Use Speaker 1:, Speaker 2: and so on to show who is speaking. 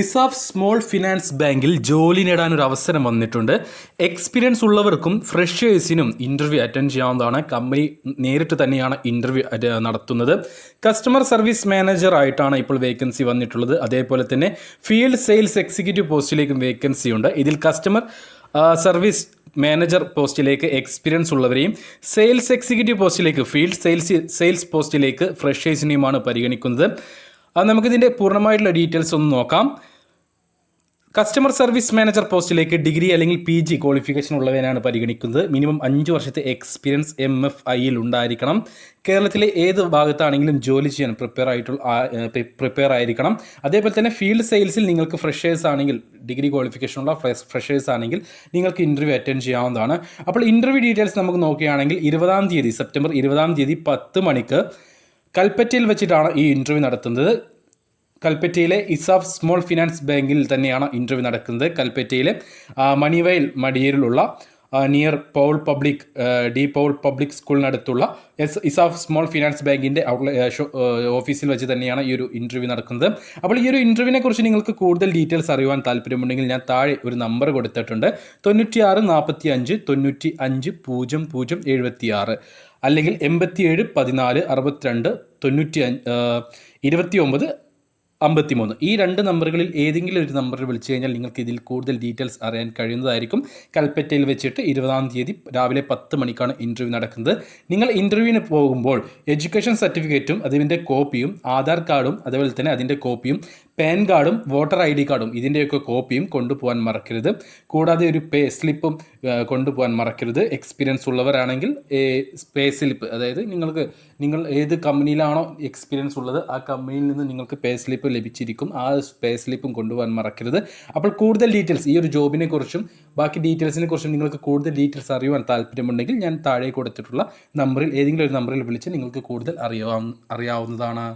Speaker 1: ESAF small finance ബാങ്കിൽ ജോലി നേടാൻ ഒരു അവസരം വന്നിട്ടുണ്ട്. എക്സ്പീരിയൻസ് ഉള്ളവർക്കും ഫ്രഷേഴ്സിനും ഇൻ്റർവ്യൂ അറ്റൻഡ് ചെയ്യാവുന്നതാണ്. കമ്പനി നേരിട്ട് തന്നെയാണ് ഇൻ്റർവ്യൂ നടത്തുന്നത്. കസ്റ്റമർ സർവീസ് മാനേജർ ആയിട്ടാണ് ഇപ്പോൾ വേക്കൻസി വന്നിട്ടുള്ളത്. അതേപോലെ തന്നെ ഫീൽഡ് സെയിൽസ് എക്സിക്യൂട്ടീവ് പോസ്റ്റിലേക്കും വേക്കൻസി ഉണ്ട്. ഇതിൽ കസ്റ്റമർ സർവീസ് മാനേജർ പോസ്റ്റിലേക്ക് എക്സ്പീരിയൻസ് ഉള്ളവരെയും സെയിൽസ് എക്സിക്യൂട്ടീവ് പോസ്റ്റിലേക്ക് ഫീൽഡ് സെയിൽസ് പോസ്റ്റിലേക്ക് ഫ്രഷേഴ്സിനെയുമാണ് പരിഗണിക്കുന്നത്. നമുക്കിതിൻ്റെ പൂർണ്ണമായിട്ടുള്ള ഡീറ്റെയിൽസ് ഒന്ന് നോക്കാം. കസ്റ്റമർ സർവീസ് മാനേജർ പോസ്റ്റിലേക്ക് ഡിഗ്രി അല്ലെങ്കിൽ PG ക്വാളിഫിക്കേഷൻ ഉള്ളവരെയാണ് പരിഗണിക്കുന്നത്. മിനിമം 5 വർഷത്തെ എക്സ്പീരിയൻസ് MFIയിൽ ഉണ്ടായിരിക്കണം. കേരളത്തിലെ ഏത് ഭാഗത്താണെങ്കിലും ജോലി ചെയ്യാൻ പ്രിപ്പയർ ആയിരിക്കണം. അതേപോലെ തന്നെ ഫീൽഡ് സെയിൽസിൽ നിങ്ങൾക്ക് ഫ്രഷേഴ്സ് ആണെങ്കിൽ, ഡിഗ്രി ക്വാളിഫിക്കേഷനുള്ള ഫ്രഷേഴ്സ് ആണെങ്കിൽ നിങ്ങൾക്ക് ഇൻ്റർവ്യൂ അറ്റൻഡ് ചെയ്യാവുന്നതാണ്. അപ്പോൾ ഇൻ്റർവ്യൂ ഡീറ്റെയിൽസ് നമുക്ക് നോക്കുകയാണെങ്കിൽ സെപ്റ്റംബർ 20 10 മണിക്ക് കൽപ്പറ്റയിൽ വെച്ചിട്ടാണ് ഈ ഇൻ്റർവ്യൂ നടത്തുന്നത്. കൽപ്പറ്റയിലെ ഇസാഫ് സ്മോൾ ഫിനാൻസ് ബാങ്കിൽ തന്നെയാണ് ഇൻ്റർവ്യൂ നടക്കുന്നത്. കൽപ്പറ്റയിലെ മണിവയൽ മടിയേരിലുള്ള നിയർ പൗൾ പബ്ലിക് സ്കൂളിനടുത്തുള്ള ഇസാഫ് സ്മോൾ ഫിനാൻസ് ബാങ്കിൻ്റെ ഓഫീസിൽ വെച്ച് തന്നെയാണ് ഈ ഒരു ഇൻ്റർവ്യൂ നടക്കുന്നത്. അപ്പോൾ ഈ ഒരു ഇൻ്റർവ്യൂവിനെ കുറിച്ച് നിങ്ങൾക്ക് കൂടുതൽ ഡീറ്റെയിൽസ് അറിയുവാൻ താല്പര്യമുണ്ടെങ്കിൽ ഞാൻ താഴെ ഒരു നമ്പർ കൊടുത്തിട്ടുണ്ട്. 96 45 95 00 76 അല്ലെങ്കിൽ 87 14 62 29 53. ഈ 2 നമ്പറുകളിൽ ഏതെങ്കിലും ഒരു നമ്പറിൽ വിളിച്ചു കഴിഞ്ഞാൽ നിങ്ങൾക്ക് ഇതിൽ കൂടുതൽ ഡീറ്റെയിൽസ് അറിയാൻ കഴിയുന്നതായിരിക്കും. കൽപ്പറ്റയിൽ വെച്ചിട്ട് 20 രാവിലെ 10 മണിക്കാണ് ഇൻ്റർവ്യൂ നടക്കുന്നത്. നിങ്ങൾ ഇൻ്റർവ്യൂവിന് പോകുമ്പോൾ എഡ്യൂക്കേഷൻ സർട്ടിഫിക്കറ്റും അതിൻ്റെ കോപ്പിയും, ആധാർ കാർഡും അതുപോലെ തന്നെ അതിൻ്റെ കോപ്പിയും, പാൻ കാർഡും വോട്ടർ ID കാർഡും ഇതിൻ്റെയൊക്കെ കോപ്പിയും കൊണ്ടുപോകാൻ മറക്കരുത്. കൂടാതെ ഒരു പേ സ്ലിപ്പും കൊണ്ടുപോകാൻ മറക്കരുത്. എക്സ്പീരിയൻസ് ഉള്ളവരാണെങ്കിൽ പേ സ്ലിപ്പ്, അതായത് നിങ്ങൾ ഏത് കമ്പനിയിലാണോ എക്സ്പീരിയൻസ് ഉള്ളത് ആ കമ്പനിയിൽ നിന്ന് നിങ്ങൾക്ക് പേ സ്ലിപ്പ് ലഭിച്ചിരിക്കും. ആ പേ സ്ലിപ്പും കൊണ്ടുപോകാൻ മറക്കരുത്. അപ്പോൾ കൂടുതൽ ഡീറ്റെയിൽസ് ഈ ഒരു ജോബിനെ കുറിച്ചും ബാക്കി ഡീറ്റെയിൽസിനെ കുറിച്ചും നിങ്ങൾക്ക് കൂടുതൽ ഡീറ്റെയിൽസ് അറിയുവാൻ താല്പര്യമുണ്ടെങ്കിൽ ഞാൻ താഴെ കൊടുത്തിട്ടുള്ള നമ്പറിൽ ഏതെങ്കിലും ഒരു നമ്പറിൽ വിളിച്ച് നിങ്ങൾക്ക് കൂടുതൽ അറിയാവുന്നതാണ്.